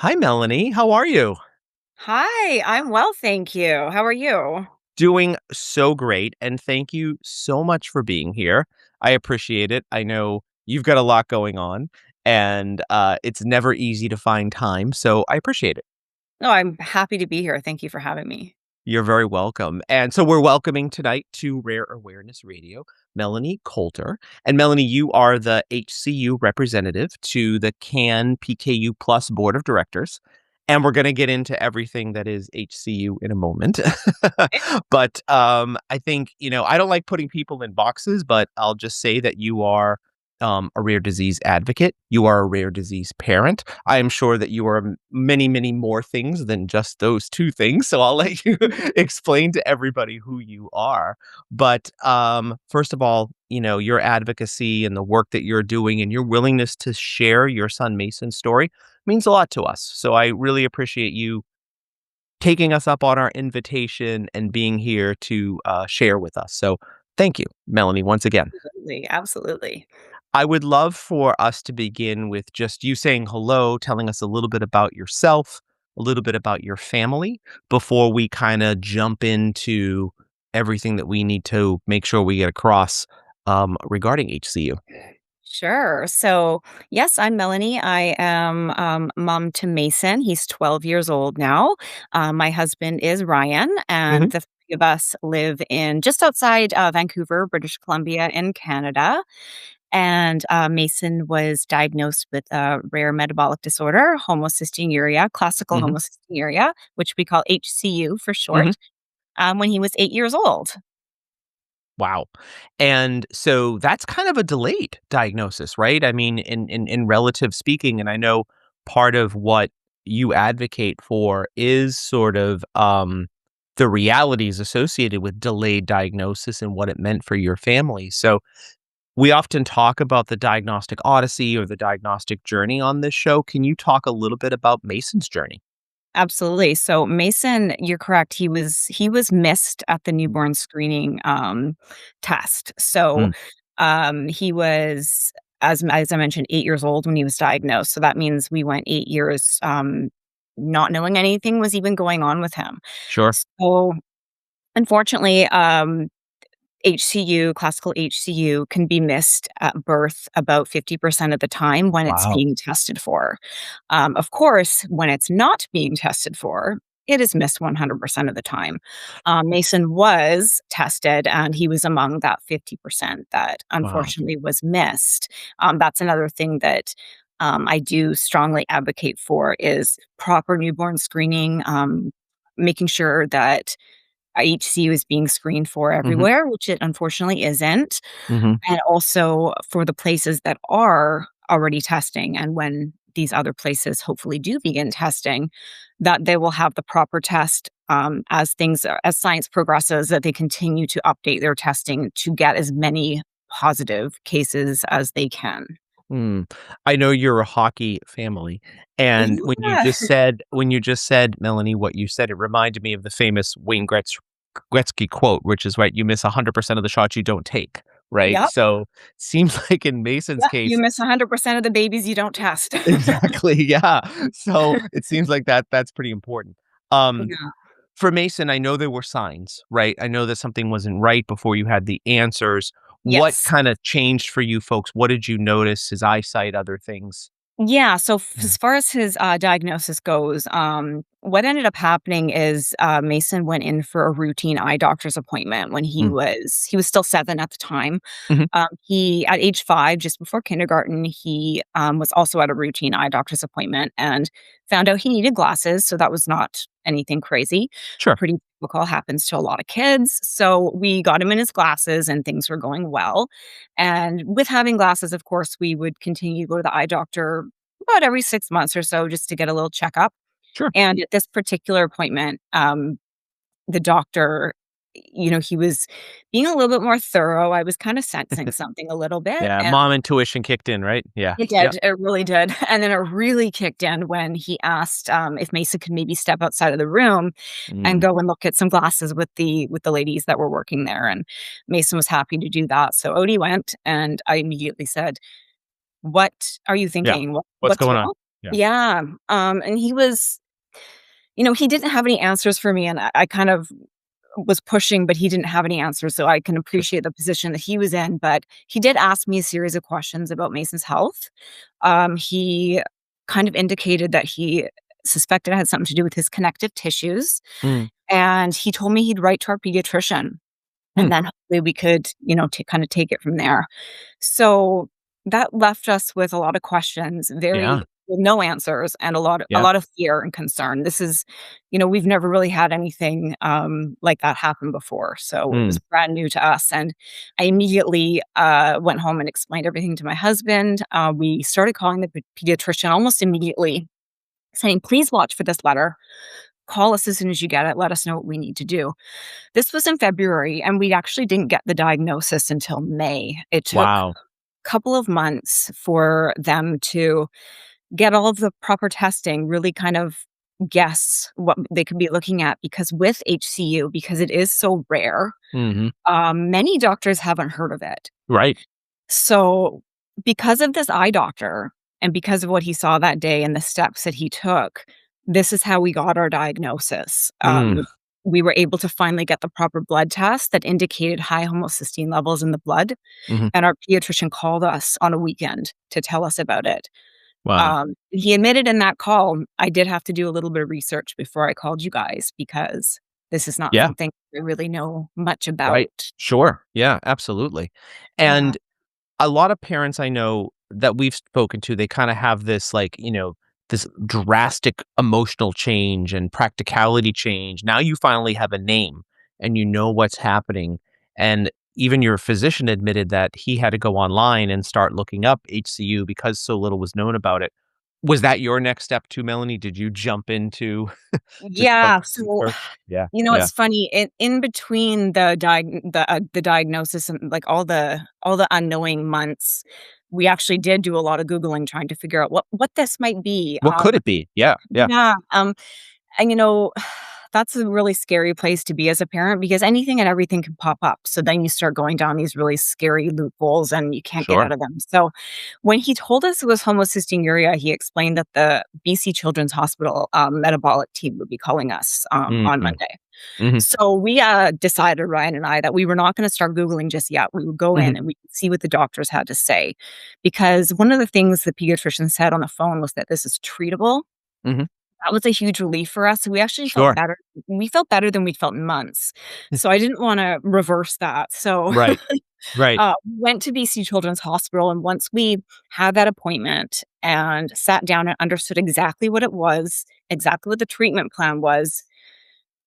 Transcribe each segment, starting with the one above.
Hi, Melanie. How are you? Hi, I'm well, thank you. How are you? Doing so great. And thank you so much for being here. I appreciate it. I know you've got a lot going on, and it's never easy to find time. So I appreciate it. No, I'm happy to be here. Thank you for having me. You're very welcome. And so we're welcoming tonight to Rare Awareness Radio, Melanie Colter. And Melanie, you are the HCU representative to the CANPKU Plus Board of Directors. And we're going to get into everything that is HCU in a moment. But I think, I don't like putting people in boxes, but I'll just say that you are a rare disease advocate. You are a rare disease parent. I am sure that you are many, many more things than just those two things. So I'll let you explain to everybody who you are. But first of all, your advocacy and the work that you're doing and your willingness to share your son Mason's story means a lot to us. So I really appreciate you taking us up on our invitation and being here to share with us. So thank you, Melanie, once again. Absolutely, absolutely. I would love for us to begin with just you saying hello, telling us a little bit about yourself, a little bit about your family before we kind of jump into everything that we need to make sure we get across regarding HCU. Sure. So, yes, I'm Melanie. I am mom to Mason. He's 12 years old now. My husband is Ryan, Hmm. and the three of us live in just outside Vancouver, British Columbia, in Canada. And Mason was diagnosed with a rare metabolic disorder, homocystinuria, classical Hmm. homocystinuria, which we call HCU for Hmm. short, when he was 8 years old. Wow. And so that's kind of a delayed diagnosis, right? I mean, in relative speaking, and I know part of what you advocate for is sort of the realities associated with delayed diagnosis and what it meant for your family. So we often talk about the diagnostic odyssey or the diagnostic journey on this show. Can you talk a little bit about Mason's journey? Absolutely. So Mason, you're correct. He was missed at the newborn screening test. So Mm, he was, as I mentioned, 8 years old when he was diagnosed. So that means we went 8 years not knowing anything was even going on with him. sure. So unfortunately, HCU, classical HCU, can be missed at birth about 50% of the time when it's Wow. being tested for. Of course, when it's not being tested for, it is missed 100% of the time. Mason was tested and he was among that 50% that Wow. unfortunately was missed. That's another thing that I do strongly advocate for is proper newborn screening, making sure that HCU is being screened for Hmm. everywhere, which it unfortunately isn't, Hmm. and also for the places that are already testing, and when these other places hopefully do begin testing, that they will have the proper test, as science progresses, that they continue to update their testing to get as many positive cases as they can. Mm. I know you're a hockey family, and Yeah. when you just said, Melanie, what you said, it reminded me of the famous Wayne Gretzky quote, which is, right, "You miss 100% of the shots you don't take," right? Yep. So, seems like in Mason's Yep, you case miss 100% of the babies you don't test. exactly, yeah. So, it seems like that's pretty important. Um, Yeah. for Mason, I know there were signs, right? I know that something wasn't right before you had the answers. What Yes. kinda changed for you folks? What did you notice? His eyesight, other things? Yeah, so Yeah. as far as his diagnosis goes, what ended up happening is Mason went in for a routine eye doctor's appointment when Mm. he was still 7 at the time. Mhm. He at age 5, just before kindergarten, he was also at a routine eye doctor's appointment and found out he needed glasses. So that was not anything crazy. Sure. Pretty typical, happens to a lot of kids. So we got him in his glasses and things were going well. And with having glasses, of course, we would continue to go to the eye doctor about every 6 months or so just to get a little checkup. Sure. And at this particular appointment, the doctor, he was being a little bit more thorough. I was kind of sensing something a little bit. Yeah, And mom intuition kicked in, right? Yeah. it Yep. did. It really did. And then it really kicked in when he asked if Mason could maybe step outside of the room and Mm. go and look at some glasses with the ladies that were working there. And Mason was happy to do that. So Odie went, and I immediately said, "What are you Yeah. thinking? What's What's going on? wrong?" Yeah. Yeah. And he was, he didn't have any answers for me, and I kind of was pushing, but he didn't have any answers, so I can Sure. appreciate the position that he was in. But he did ask me a series of questions about Mason's health. He kind of indicated that he suspected it had something to do with his connective tissues, Mm. and he told me he'd write to our pediatrician, Hmm. and then hopefully we could, kind of take it from there. So that left us with a lot of questions, Yeah. very with no answers, and a Yeah. lot of fear and concern. This is, we've never really had anything like that happen before, so it Mm. was brand new to us. And I immediately went home and explained everything to my husband. We started calling the pediatrician almost immediately, saying, "Please watch for this letter. Call us as soon as you get it. Let us know what we need to do." This was in February, and we actually didn't get the diagnosis until May. It took Wow. a couple of months for them to get all of the proper testing, really kind of guess what they could be looking at, because with HCU, because it is so rare, Mhm. many doctors haven't heard of it. Right. So, because of this eye doctor and because of what he saw that day and the steps that he took, this is how we got our diagnosis. Mm. We were able to finally get the proper blood test that indicated high homocysteine levels in the blood, Mhm. and our pediatrician called us on a weekend to tell us about it. Wow. He admitted in that call, "I did have to do a little bit of research before I called you guys because this is not Yeah. something I really know much Right. about." Sure. Yeah, absolutely. Yeah. And a lot of parents I know that we've spoken to, they kinda have this, like, this drastic emotional change and practicality change. Now you finally have a name and you know what's happening, and even your physician admitted that he had to go online and start looking up HCU because so little was known about it. Was that your next step too, Melanie? Did you jump into to start Yeah, looking so, first? Yeah, yeah. it's funny, in between the diagnosis and, like, all the unknowing months, we actually did do a lot of Googling trying to figure out what this might be. What could it be? Yeah, yeah, Yeah, and, that's a really scary place to be as a parent, because anything and everything can pop up. So then you start going down these really scary loopholes and you can't get sure. out of them. So when he told us it was homocystinuria, he explained that the BC Children's Hospital metabolic team would be calling us on Mhm, Monday. mhm, So we decided, Ryan and I, that we were not going to start Googling just yet. We would go mhm, in and we would see what the doctors had to say. Because one of the things the pediatrician said on the phone was that this is treatable. mhm. That was a huge relief for us. We actually felt Sure. better. We felt better than we'd felt in months. So I didn't wanna reverse that. So, Right, right. went to BC Children's Hospital, and once we had that appointment and sat down and understood exactly what it was, exactly what the treatment plan was,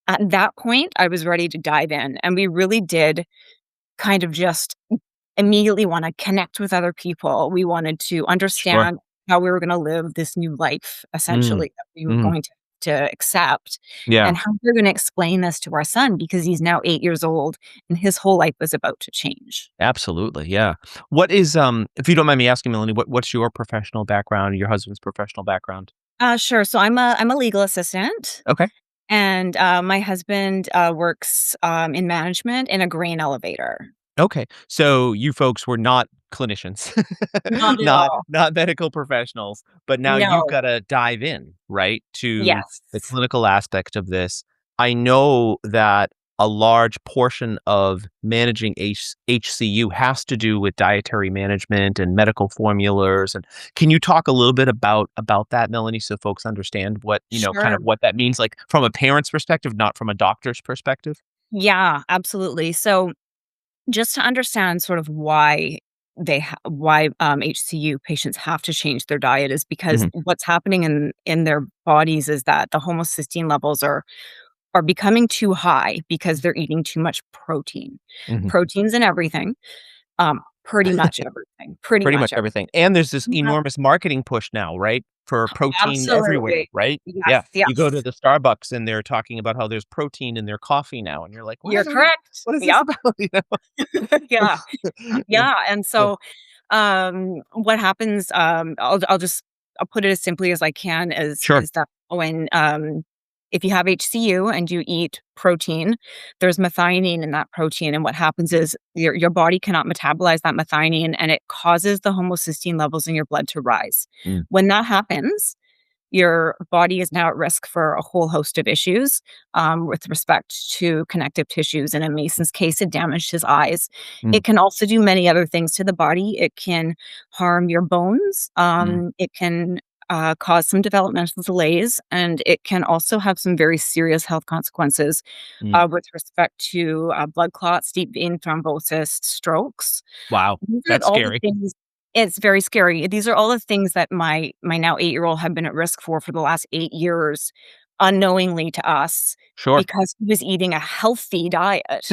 at that point, I was ready to dive in, and we really did kind of just immediately wanna connect with other people. We wanted to Sure. understand how we were gonna live this new life, Mm, essentially, that we were mhm. going to accept, Yeah, and how we're gonna explain this to our son, because he's now 8 years old and his whole life is about to change. absolutely, yeah. What is, if you don't mind me asking, Melanie, what's your professional background, your husband's professional background? Sure. So I'm a legal assistant, Okay. and, my husband, works, in management in a grain elevator. Okay. So you folks were not clinicians, Not at not all. not medical professionals, but now you've No. gotta dive in, right, to the Yes. clinical aspect of this. I know that a large portion of managing HCU has to do with dietary management and medical formulas, and can you talk a little bit about that, Melanie, so folks understand what, kind Sure. of what that means, like, from a parent's perspective, not from a doctor's perspective? Yeah, absolutely. So just to understand sort of why HCU patients have to change their diet, is because Mhm, what's happening in their bodies is that the homocysteine levels are becoming too high because they're eating too much protein. mhm. Proteins in everything, pretty much everything, pretty Pretty much much everything. everything, and there's this Yeah, enormous marketing push now, right, for protein everywhere, absolutely. right? Yes, Yeah, you go to yes. the Starbucks and they're talking about how there's protein in their coffee now, and you're like, You're correct. what is this Yep. about?" You know? Yeah. And Yeah, and yeah, so, what happens, I'll put it as simply as I can, sure. is that when, if you have HCU and you eat protein, there's methionine in that protein, and what happens is your body cannot metabolize that methionine, and it causes the homocysteine levels in your blood to rise. Mm, When that happens, your body is now at risk for a whole host of issues with respect to connective tissues. And in Mason's case, it damaged his eyes. Mm, It can also do many other things to the body. It can harm your bones. mm, It can cause some developmental delays, and it can also have some very serious health consequences mm. with respect to blood clots, deep vein thrombosis, strokes. Wow, These are that's all the scary. things. It's very scary. These are all the things that my now 8-year-old had been at risk for the last 8 years, unknowingly to us, Sure. because he was eating a healthy diet,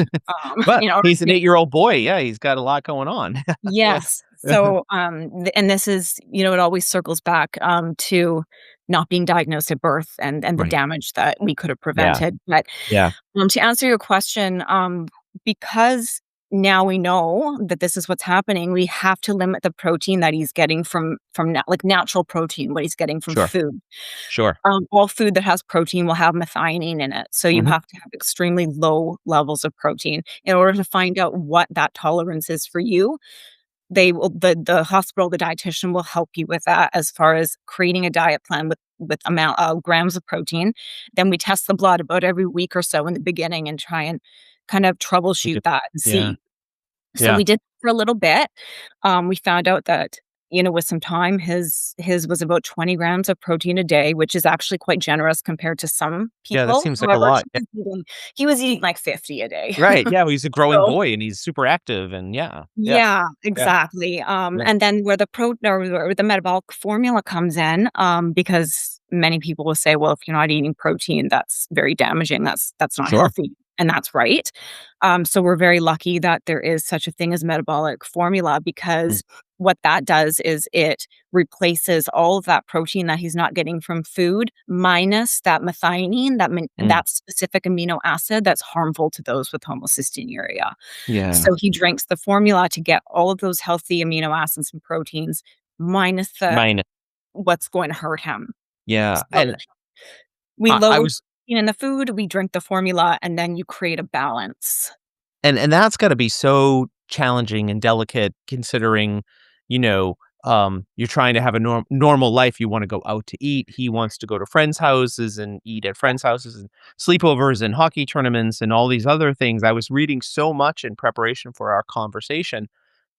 But in order he's an to. 8-year-old boy. Yeah, he's got a lot going on. Yeah. Yes. So, and this is, it always circles back, to not being diagnosed at birth and the Right. damage that we could have Yeah, prevented. But, yeah. to answer your question, because now we know that this is what's happening, we have to limit the protein that he's getting from like natural protein, what he's getting from Sure, food. sure. All food that has protein will have methionine in it, so you Mhm. have to have extremely low levels of protein in order to find out what that tolerance is for you. They will the hospital, the dietitian will help you with that as far as creating a diet plan with amount of grams of protein. Then we test the blood about every week or so in the beginning and try and kind of troubleshoot Yep. that and Yeah, see. So yeah. we did for a little bit. We found out that, with some time, his was about 20 grams of protein a day, which is actually quite generous compared to some Yeah, that people. seems like a However, lot. Yeah. he was eating like 50 a day. Right, yeah, well, he's a growing So boy, and he's super active, and yeah, yeah, yeah, yeah, exactly, yeah. and then where the pro or where the metabolic formula comes in, because many people will say, "Well, if you're not eating protein, that's very damaging, that's not Sure. healthy," and that's right. So we're very lucky that there is such a thing as metabolic formula, Mm, because what that does is it replaces all of that protein that he's not getting from food, minus that methionine, mm. that specific amino acid that's harmful to those with homocystinuria. Yeah. So he drinks the formula to get all of those healthy amino acids and proteins, minus the Mine what's going to hurt him. yeah, So and we I lower was in the food, we drink the formula, and then you create a balance. and that's gotta be so challenging and delicate considering, you know, you're trying to have a normal life, you wanna go out to eat, he wants to go to friends' houses and eat at friends' houses and sleepovers and hockey tournaments and all these other things. I was reading so much in preparation for our conversation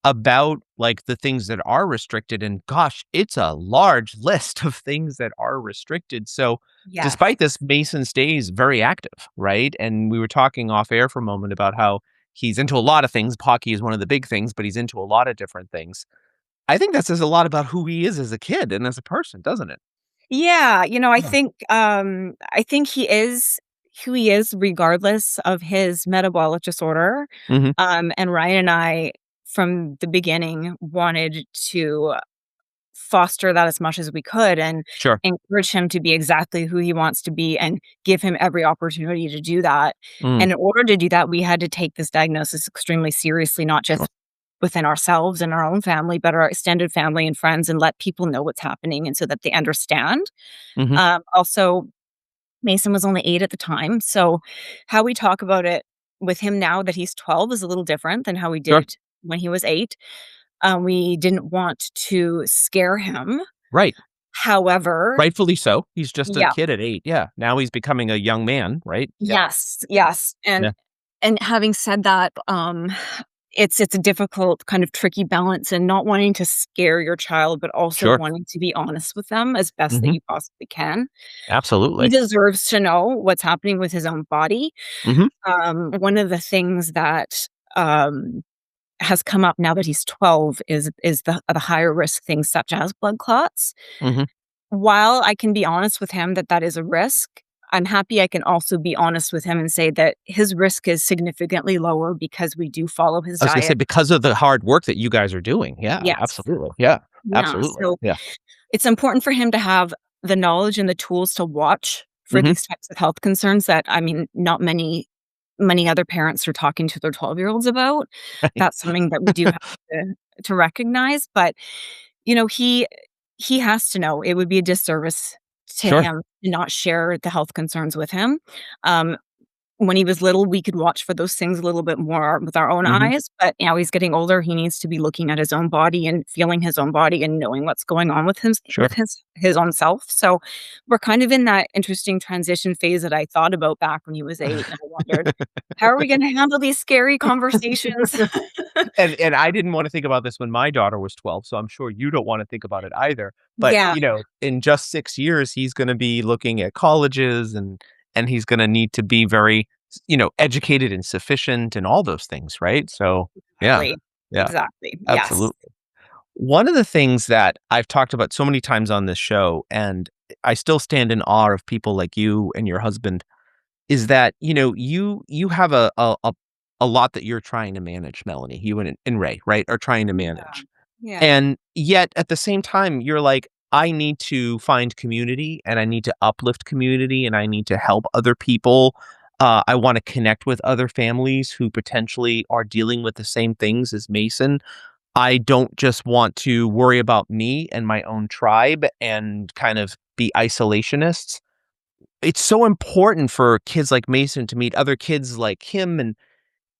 about, like, the things that are restricted, and gosh, it's a large list of things that are restricted. So, Yes. despite this, Mason stays very active, right? And we were talking off air for a moment about how he's into a lot of things. Hockey is one of the big things, but he's into a lot of different things. I think that says a lot about who he is as a kid and as a person, doesn't it? Yeah, Yeah. I think he is who he is regardless of his metabolic disorder. Mhm. And Ryan and I, from the beginning, wanted to foster that as much as we could and Sure. encourage him to be exactly who he wants to be and give him every opportunity to do that. Mm. And in order to do that, we had to take this diagnosis extremely seriously, not Sure. just within ourselves and our own family, but our extended family and friends, and let people know what's happening and so that they understand. Mhm. Also, Mason was only 8 at the time, so how we talk about it with him now that he's 12 is a little different than how we Sure. did when he was 8. We didn't want to scare him. Right. However, Rightfully so. He's just a yeah, kid at 8. Yeah. Now he's becoming a young man, right? Yeah. yes, yes, Yeah. and having said that, it's a difficult, kind of tricky balance and not wanting to scare your child, but also Sure. wanting to be honest with them as best that Mhm. you possibly can. He Absolutely. deserves to know what's happening with his own body. Mhm. One of the things that, has come up now that he's 12 is the higher risk things such as blood clots. Mhm. While I can be honest with him that that is a risk, I'm happy I can also be honest with him and say that his risk is significantly lower because we do follow his I was gonna say diet. because of the hard work that you guys are doing. Yeah, Yes. absolutely. Yeah, Yeah, absolutely. so Yeah. it's important for him to have the knowledge and the tools to watch for Mhm. these types of health concerns that, I mean, not many other parents are talking to their 12-year-olds about. That's something that we do have to recognize, but, he has to know. It would be a disservice to Sure. him to not share the health concerns with him. Um, when he was little, we could watch for those things a little bit more with our own Mhm. eyes, but now he's getting older, he needs to be looking at his own body and feeling his own body and knowing what's going on with Sure. his own self, so we're kind of in that interesting transition phase that I thought about back when he was 8, and I wondered, "How are we gonna handle these scary conversations?" And I didn't wanna think about this when my daughter was 12, so I'm sure you don't wanna think about it either. But, Yeah, in just 6 years, he's gonna be looking at colleges and he's gonna need to be very, educated and sufficient and all those things, right? So, yeah, exactly. yeah, Exactly, yes. absolutely. One of the things that I've talked about so many times on this show, and I still stand in awe of people like you and your husband, is that, you have a lot that you're trying to manage, Melanie. You and Ray, right, are trying to Yeah, manage. yeah. And yet at the same time, you're like, "I need to find community, and I need to uplift community, and I need to help other people. I wanna connect with other families who potentially are dealing with the same things as Mason. I don't just want to worry about me and my own tribe and kind of be isolationists." It's so important for kids like Mason to meet other kids like him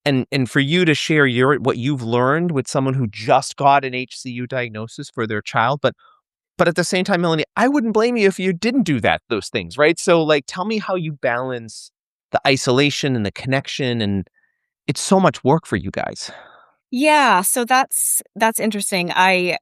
and for you to share what you've learned with someone who just got an HCU diagnosis for their child, but at the same time, Melanie, I wouldn't blame you if you didn't do those things, right? So, like, tell me how you balance the isolation and the connection, and it's so much work for you guys. Yeah, so that's interesting. I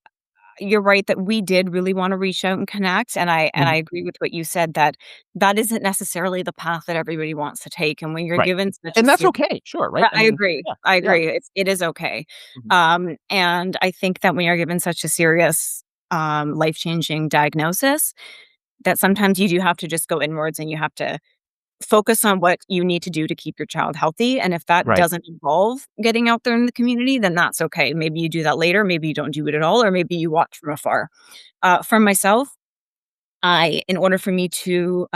You're right that we did really wanna reach out and connect, and I Mhm. agree with what you said that that isn't necessarily the path that everybody wants to take, and when you're Right. given such a And that's serious okay, sure, right? I I mean, agree, yeah, I yeah. agree, it is okay. Mhm. And I think that when you're given such a serious, life-changing diagnosis, that sometimes you do have to just go inwards and you have to focus on what you need to do to keep your child healthy, and if that Right. doesn't involve getting out there in the community, then that's okay. Maybe you do that later, maybe you don't do it at all, or maybe you watch from afar. For myself, in order for me to,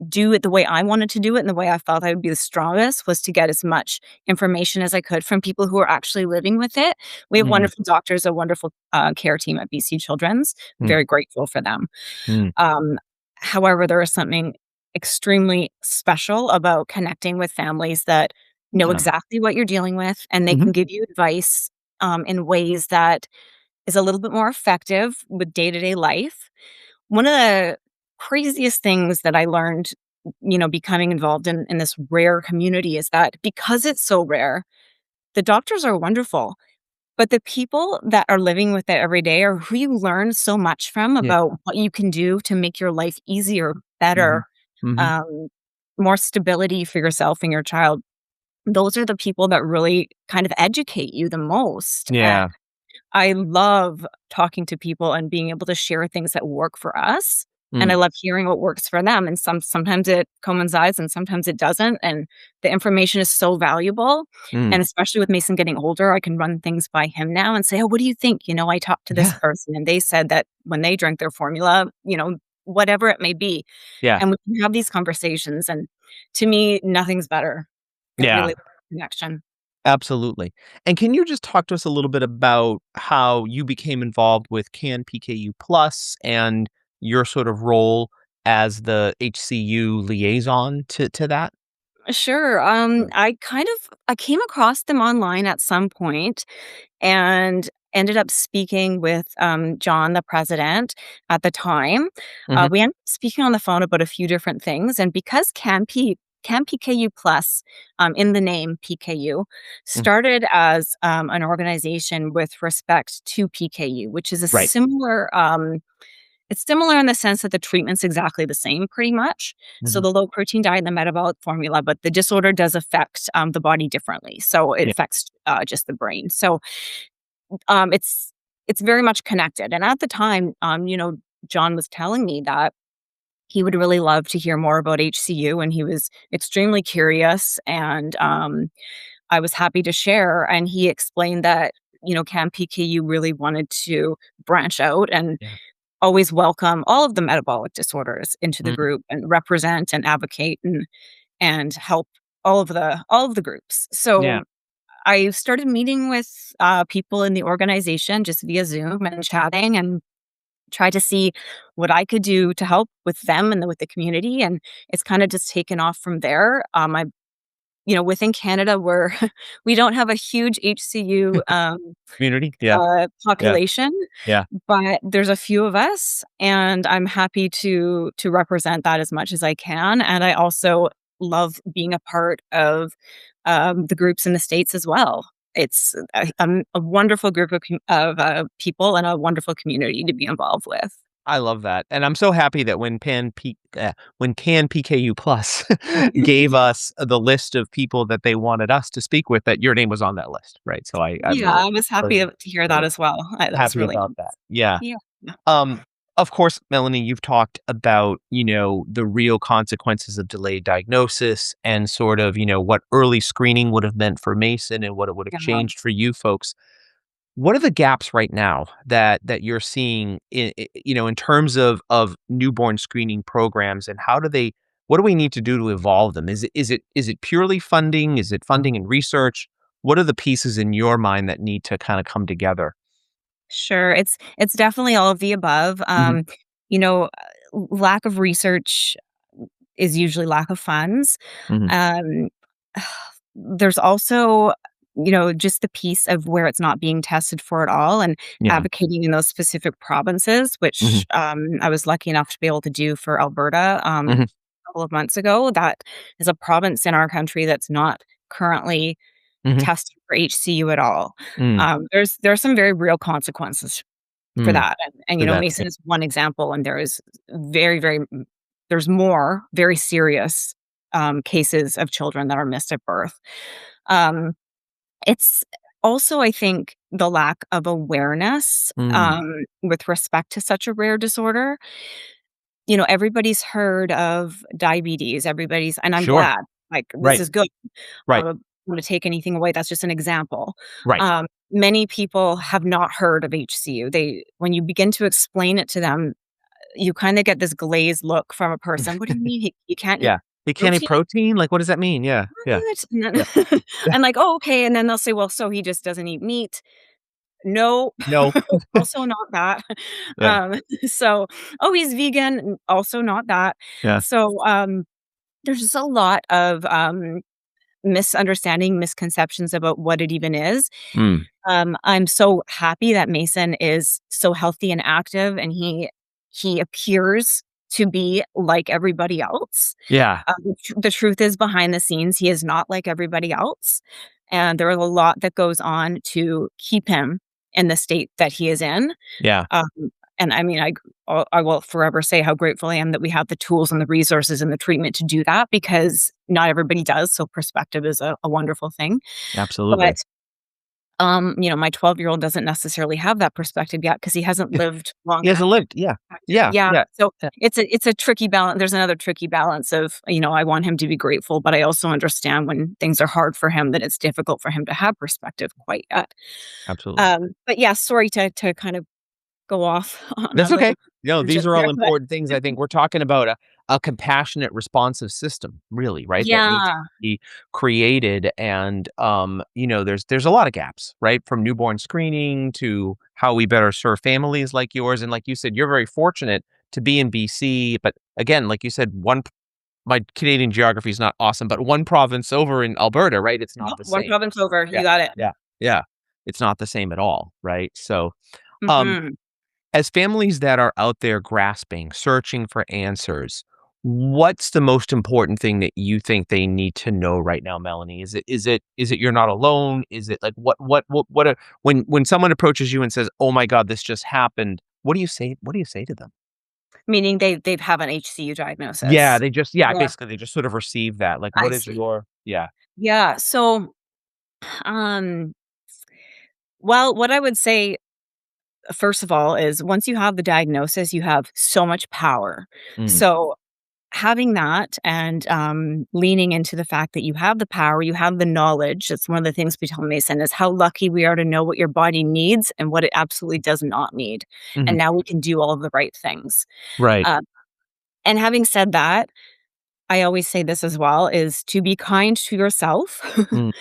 do it the way I wanted to do it and the way I felt I would be the strongest was to get as much information as I could from people who are actually living with it. We have Mm, wonderful doctors, a wonderful, care team at BC Children's. mm, Very grateful for them. mm. Um, However, there is something extremely special about connecting with families that know Yeah. exactly what you're dealing with, and they Mhm. can give you advice, in ways that is a little bit more effective with day-to-day life. One of the craziest things that I learned, becoming involved in this rare community is that because it's so rare, the doctors are wonderful, but the people that are living with it every day are who you learn so much from Yeah. about what you can do to make your life easier, Mhm. better, Mhm. um, more stability for yourself and your child. Those are the people that really kind of educate you the most. Yeah. I love talking to people and being able to share things that work for us, and I Mm, love hearing what works for them, and sometimes it coincides and sometimes it doesn't, and the information is so valuable, mm. and especially with Mason getting older, I can run things by him now and say, "Oh, what do you think? I talked to this Yeah. person, and they said that when they drank their formula," whatever it may be, Yeah. and we can have these conversations, and to me, nothing's better. I Yeah. really love connection. Absolutely. And can you just talk to us a little bit about how you became involved with CANPKU Plus and your sort of role as the HCU liaison to that? Sure, Sure. I came across them online at some point and ended up speaking with, John, the president, at the time. Mhm. We ended up speaking on the phone about a few different things, and because CAN PKU Plus, in the name PKU, Mm. started as, an organization with respect to PKU, which is a Right. similar, it's similar in the sense that the treatment's exactly the same pretty much. So Mhm. the low protein diet and the metabolic formula, but the disorder does affect, the body differently. So it Yeah. affects, just the brain. So it's very much connected. And at the time, John was telling me that he would really love to hear more about HCU, and he was extremely curious. And I was happy to share. And he explained that CAMPKU really wanted to branch out and Yeah. always welcome all of the metabolic disorders into the Mm. group and represent and advocate and help all of the groups. Yeah. So I started meeting with, people in the organization just via Zoom and chatting, and try to see what I could do to help with them and with the community, and it's kinda just taken off from there. I within Canada, we're we don't have a huge HCU, Community? Yeah. Yeah. population, Yeah. but there's a few of us, and I'm happy to represent that as much as I can, and I also love being a part of, the groups in the States as well. It's a wonderful group of people and a wonderful community to be involved with. I love that, and I'm so happy that when CANPKU Plus gave us the list of people that they wanted us to speak with, that your name was on that list, right? So I'm Yeah, really, I was happy really, to hear that really as well. That was happy really about that. nice. Yeah. Yeah. Yeah. Um, of course, Melanie, you've talked about, the real consequences of delayed diagnosis and sort of, what early screening would have meant for Mason and what it would have Yeah. changed for you folks. What are the gaps right now that you're seeing in terms of newborn screening programs, and what do we need to do to evolve them? Is it purely funding? Is it funding and research? What are the pieces in your mind that need to kind of come together? Sure, it's definitely all of the above. Mhm, You know, lack of research is usually lack of funds. mhm. Um, there's also, just the piece of where it's not being tested for at all, and Yeah. advocating in those specific provinces, which Mhm, I was lucky enough to be able to do for Alberta mhm, a couple of months ago. That is a province in our country that's not currently mhm, testing for HCU at all. mm, There's some very real consequences for mm, that, and, for that, yeah. Mason is one example, and there is there's more very serious, cases of children that are missed at birth. Um, it's also, I think, the lack of awareness, Mm, with respect to such a rare disorder. Everybody's heard of diabetes, and I'm sure. glad, like, this Right, is good. I right, don't wanna take anything away, that's just an example. right. Many people have not heard of HCU. When you begin to explain it to them, you kinda get this glazed look from a person, "What do you mean you can't eat Yeah. They can't eat protein? protein? Like, what does that mean? Yeah, yeah, What?" And then yeah, yeah, I'm like, "Oh, okay," and then they'll say, "Well, so he just doesn't eat meat?" No, no, also not that. yeah, So, "Oh, he's vegan?" Also not that. yeah, So, there's just a lot of, misunderstanding, misconceptions about what it even is. mm, I'm so happy that Mason is so healthy and active, and he appears to be like everybody else. yeah, The truth is, behind the scenes, he is not like everybody else, and there is a lot that goes on to keep him in the state that he is in. yeah, Um, and I mean, I will forever say how grateful I am that we have the tools and the resources and the treatment to do that, because not everybody does. So perspective is a wonderful thing. But absolutely. my 12-year-old doesn't necessarily have that perspective yet because he hasn't lived long He enough. hasn't lived, yeah, yeah, Yeah. yeah, So yeah, it's a tricky balance. There's another tricky balance of, I want him to be grateful, but I also understand when things are hard for him that it's difficult for him to have perspective quite yet. absolutely. But yeah, sorry to kind of go off on a That's little okay. No, these tangent are there, all but important things. I think we're talking about a compassionate, responsive system, really, right? That needs to yeah. be created, and there's a lot of gaps, right? From newborn screening to how we better serve families like yours, and like you said, you're very fortunate to be in BC. But again, like you said, my Canadian geography is not awesome, but one province over in Alberta, right? It's not Yep, the one same. province over, Yeah, you got it. yeah, yeah. It's not the same at all, right? So, um, Mhm. as families that are out there grasping, searching for answers, what's the most important thing that you think they need to know right now, Melanie? Is it you're not alone? Is it like when someone approaches you and says, "Oh my god, this just happened." What do you say? What do you say to them? Meaning they've have an HCU Yeah, diagnosis. Yeah, basically they just sort of receive that. Like, I what is see. your yeah. Yeah, so, um, well, what I would say, first of all, is once you have the diagnosis, you have so much power. Mm, So, having that and, leaning into the fact that you have the power, you have the knowledge. That's one of the things we tell Mason is how lucky we are to know what your body needs and what it absolutely does not need, mhm, and now we can do all of the right things. right. Uh, and having said that, I always say this as well, is to be kind to yourself. Mm.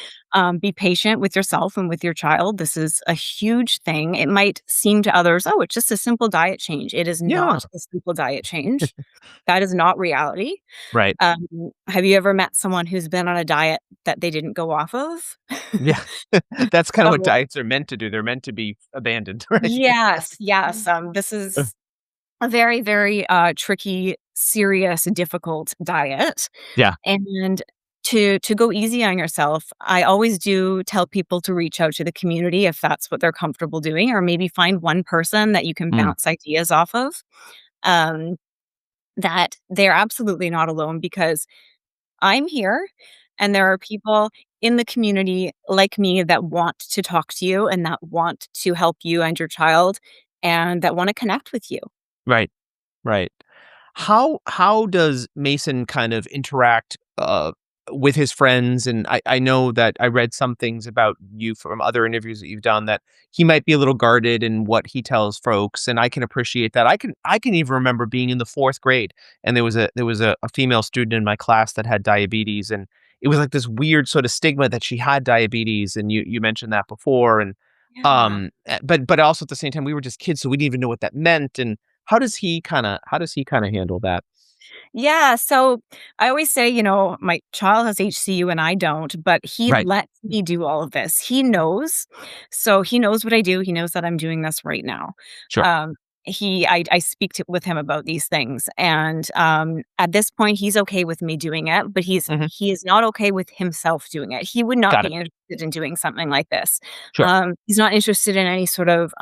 Be patient with yourself and with your child. This is a huge thing. It might seem to others, "Oh, it's just a simple diet change." It is Yeah. not a simple diet change. That is not reality. Right. Have you ever met someone who's been on a diet that they didn't go off of? Yeah. That's kinda what So diets are meant to do. They're meant to be abandoned, right? yes, yes, this is a very, very, tricky, serious, difficult diet, Yeah. and to go easy on yourself, I always do tell people to reach out to the community if that's what they're comfortable doing, or maybe find one person that you can Mm. bounce ideas off of, um, that they're absolutely not alone because I'm here, and there are people in the community like me that want to talk to you and that want to help you and your child and that wanna connect with you. Right. Right. How does Mason kind of interact, with his friends? And I know that I read some things about you from other interviews that you've done that he might be a little guarded in what he tells folks, and I can appreciate that. I can even remember being in the 4th grade, and there was a female student in my class that had diabetes, and it was like this weird sort of stigma that she had diabetes, and you mentioned that before, and, Yeah. but also at the same time, we were just kids, so we didn't even know what that meant, and how does he kinda handle that? Yeah, so I always say, my child has HCU and I don't, but he Right. lets me do all of this. He knows. So he knows what I do. He knows that I'm doing this right now. Sure. I speak with him about these things. And at this point, he's okay with me doing it, but Mhm. he is not okay with himself doing it. He would not Got be it. interested in doing something like this. Sure. He's not interested in any sort of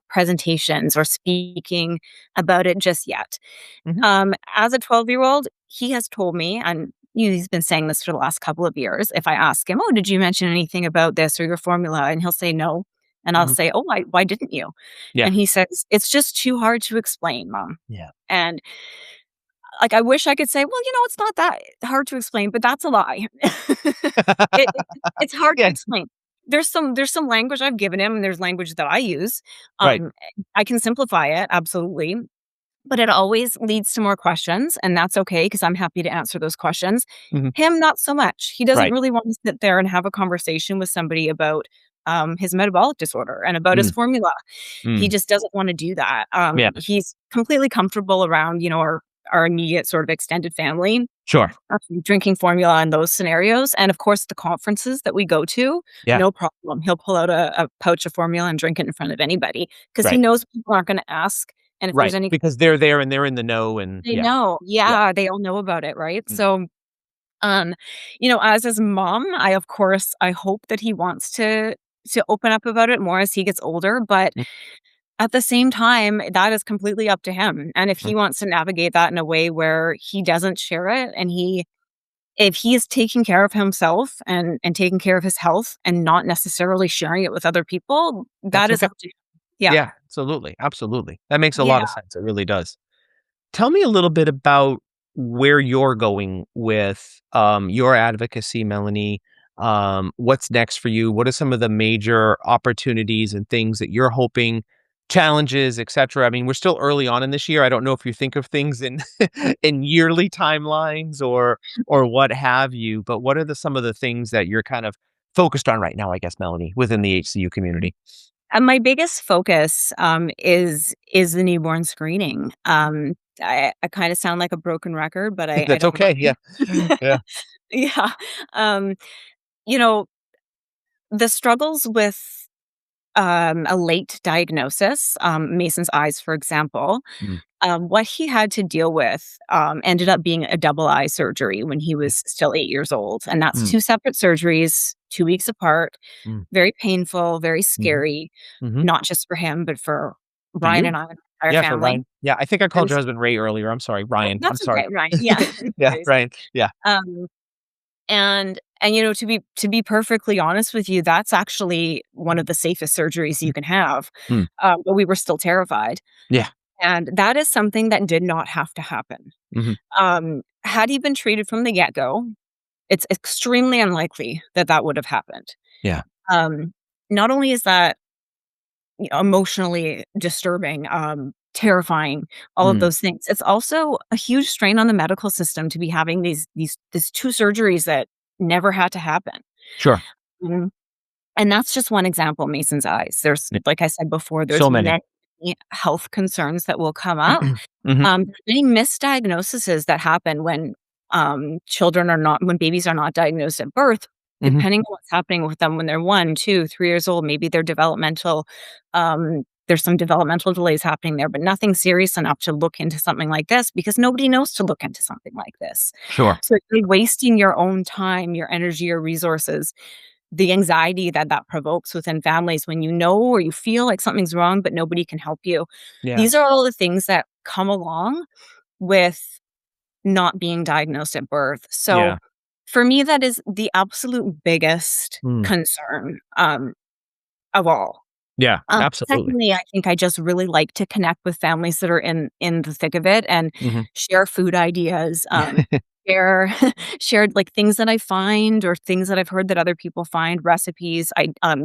presentations or speaking about it just yet. Mhm. As a 12-year-old, he has told me, and he's been saying this for the last couple of years, if I ask him, "Oh, did you mention anything about this or your formula?" And he'll say, "No." And I'll Mhm. say, "Oh, why didn't you?" Yeah. And he says, "It's just too hard to explain, mom." Yeah. And like, I wish I could say, "Well, it's not that hard to explain," but that's a lie. It's hard to Yeah. explain. There's some language I've given him, and there's language that I use. Right. I can simplify it, absolutely. But it always leads to more questions, and that's okay because 'cause I'm happy to answer those questions. Mhm. Him, not so much. He doesn't Right. really want to sit there and have a conversation with somebody about, his metabolic disorder and about his Mm. formula. He Mm. just doesn't wanna do that. Yeah. He's completely comfortable around, our immediate sort of extended family, Sure. drinking formula in those scenarios, and of course, the conferences that we go to, Yeah. no problem. He'll pull out a pouch of formula and drink it in front of anybody because he Right. knows people aren't gonna ask, and if there's Right. any Because they're there and they're in the know and they yeah. know. Yeah. Yeah, they all know about it, right? Mm. So, um, as his mom, of course, I hope that he wants to open up about it more as he gets older, but Mm. at the same time, that is completely up to him. And if Mm. he wants to navigate that in a way where he doesn't share it and if he is taking care of himself and taking care of his health and not necessarily sharing it with other people, that That's is okay. up to him. Yeah. Yeah. Absolutely. Absolutely. That makes a Yeah. lot of sense. It really does. Tell me a little bit about where you're going with your advocacy, Melanie. What's next for you? What are some of the major opportunities and things that you're hoping, challenges, etc.? I mean, we're still early on in this year. I don't know if you think of things in in yearly timelines or what have you, but what are some of the things that you're kind of focused on right now, I guess, Melanie, within the HCU community? And my biggest focus, is the newborn screening. I kinda sound like a broken record, but I That's don't okay. Yeah. mind. Yeah. Yeah. Um, you know, the struggles with, a late diagnosis, Mason's eyes, for example, Mm. what he had to deal with, ended up being a double eye surgery when he Yeah. was still 8 years old, and that's Mm. 2 separate surgeries, 2 weeks apart, Mm. very painful, very Mhm. scary, Mhm. not just for him, but for For Ryan you? and I and our Yeah, for family. Ryan. Yeah, I think I It called your was husband Ray earlier. I'm sorry, oh, Ryan. I'm that's sorry. okay, Ryan, yeah, no Yeah, worries. Ryan. Yeah. Um, to be perfectly honest with you, that's actually one of the safest surgeries Mm, you can have, mm, but we were still terrified, yeah. and that is something that did not have to happen. Mhm. Had he been treated from the get-go, it's extremely unlikely that that would have happened. Yeah. Um, Not only is that, emotionally disturbing, terrifying, all of Mm. those things. It's also a huge strain on the medical system to be having these 2 surgeries that never had to happen. Sure. Mm, and that's just one example, Mason's eyes. There's, Yeah. like I said before, there's So many. many health concerns that will come up. Mhm. Many misdiagnoses that happen when, when babies are not diagnosed at birth, Mhm. depending on what's happening with them when they're 1, 2, 3 years old, maybe they're there's some developmental delays happening there, but nothing serious enough to look into something like this because nobody knows to look into something like this. Sure. So you're wasting your own time, your energy, your resources, the anxiety that that provokes within families when you know or you feel like something's wrong, but nobody can help you. Yeah. These are all the things that come along with not being diagnosed at birth. So Yeah. for me, that is the absolute biggest Mm. concern of all. Yeah, absolutely. Secondly, I think I just really like to connect with families that are in the thick of it and Mhm. share food ideas, share share like things that I find or things that I've heard that other people find, recipes,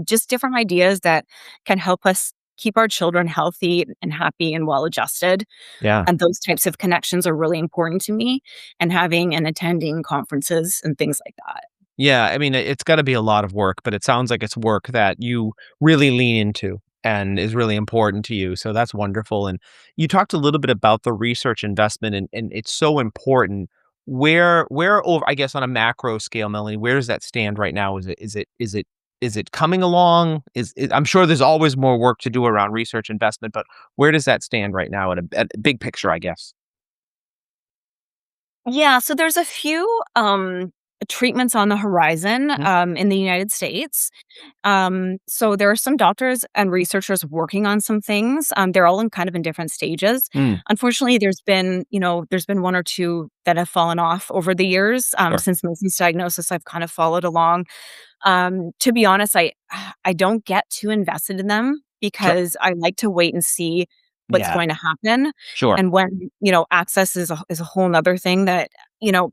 just different ideas that can help us keep our children healthy and happy and well adjusted. Yeah. And those types of connections are really important to me and having and attending conferences and things like that. Yeah, I mean, it's gotta be a lot of work, but it sounds like it's work that you really lean into and is really important to you, so that's wonderful, and you talked a little bit about the research investment, and it's so important. Where over I guess on a macro scale, Melanie, where does that stand right now? Is it coming along? I'm sure there's always more work to do around research investment, but where does that stand right now at a big picture, I guess? Yeah, so there's a few treatments on the horizon Mhm. in the United States. So there are some doctors and researchers working on some things. They're all in kind of in different stages. Mm, Unfortunately, there's been 1 or 2 that have fallen off over the years. sure. Since Mason's diagnosis, I've kind of followed along. To be honest, I don't get too invested in them Sure. because I like to wait and see what's Yeah, going to happen. sure. And when, access is a whole 'nother thing that, you know,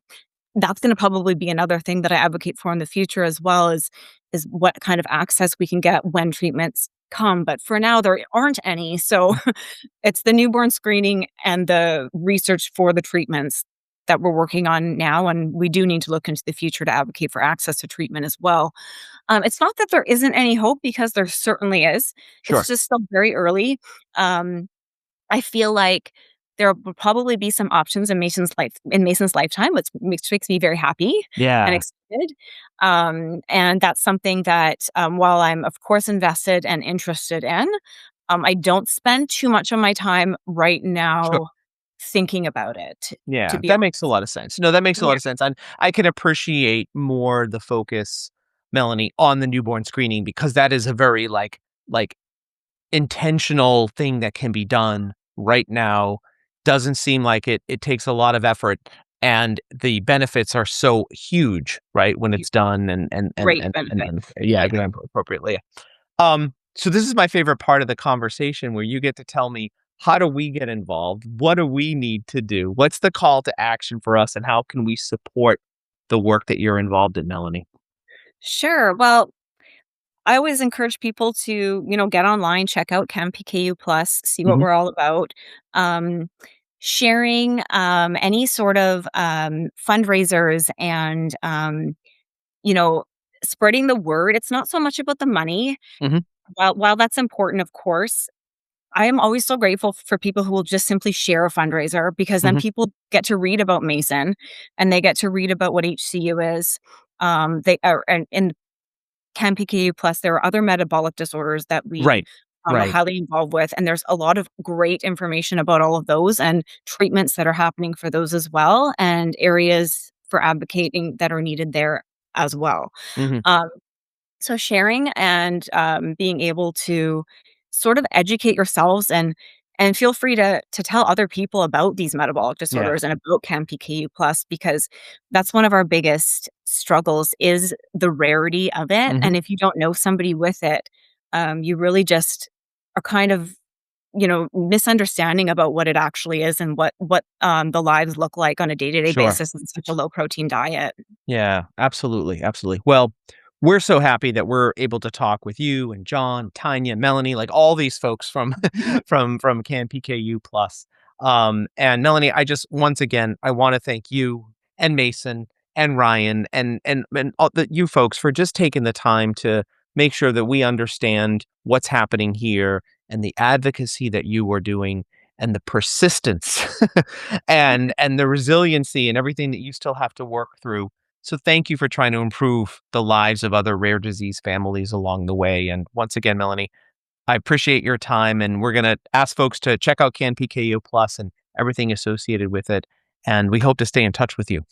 that's gonna probably be another thing that I advocate for in the future as well is what kind of access we can get when treatments come, but for now, there aren't any, so it's the newborn screening and the research for the treatments that we're working on now, and we do need to look into the future to advocate for access to treatment as well. It's not that there isn't any hope because there certainly is. It's Sure. just still very early. Um, I feel like there will probably be some options in Mason's lifetime, which makes me very happy and Yeah, excited. And that's something that, while I'm of course invested and interested in, I don't spend too much of my time right sure. now thinking about it, to Yeah, be that makes a honest. lot of sense. No, that makes a Yeah, lot of sense, and I can appreciate more the focus, Melanie, on the newborn screening because that is a very, like, intentional thing that can be done right now. Doesn't seem like it takes a lot of effort, and the benefits are so huge, right, when you it's done great benefit. and yeah, Yeah. done appropriately. So this is my favorite part of the conversation where you get to tell me, how do we get involved? What do we need to do? What's the call to action for us, and how can we support the work that you're involved in, Melanie? Sure. Well, I always encourage people to, get online, check out CANPKU Plus, see what Mhm. we're all about. Um, Sharing any sort of fundraisers and, you know, spreading the word. It's not so much about the money. Mhm. While that's important, of course, I am always so grateful for people who will just simply share a fundraiser because then Mhm. people get to read about Mason and they get to read about what HCU is. They are, and in CANPKU Plus, there are other metabolic disorders that we Right. are Right. highly involved with, and there's a lot of great information about all of those and treatments that are happening for those as well, and areas for advocating that are needed there as well. Mhm. Um, so sharing and, being able to sort of educate yourselves and feel free to tell other people about these metabolic Yeah. disorders and about CAMPKU plus because that's one of our biggest struggles is the rarity of it. Mhm. And if you don't know somebody with it, you really just are kind of, misunderstanding about what it actually is and what the lives look like on a day-to-day Sure. basis in such a low protein diet. Yeah, absolutely, absolutely. Well, we're so happy that we're able to talk with you and John, Tanya, Melanie, like all these folks from from CANPKU Plus. And Melanie, I just once again I want to thank you and Mason and Ryan and all you folks for just taking the time to make sure that we understand what's happening here and the advocacy that you are doing and the persistence and the resiliency and everything that you still have to work through. So thank you for trying to improve the lives of other rare disease families along the way. And once again, Melanie, I appreciate your time, and we're going to ask folks to check out CanPKU Plus and everything associated with it. And we hope to stay in touch with you.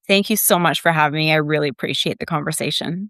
Thank you so much for having me. I really appreciate the conversation.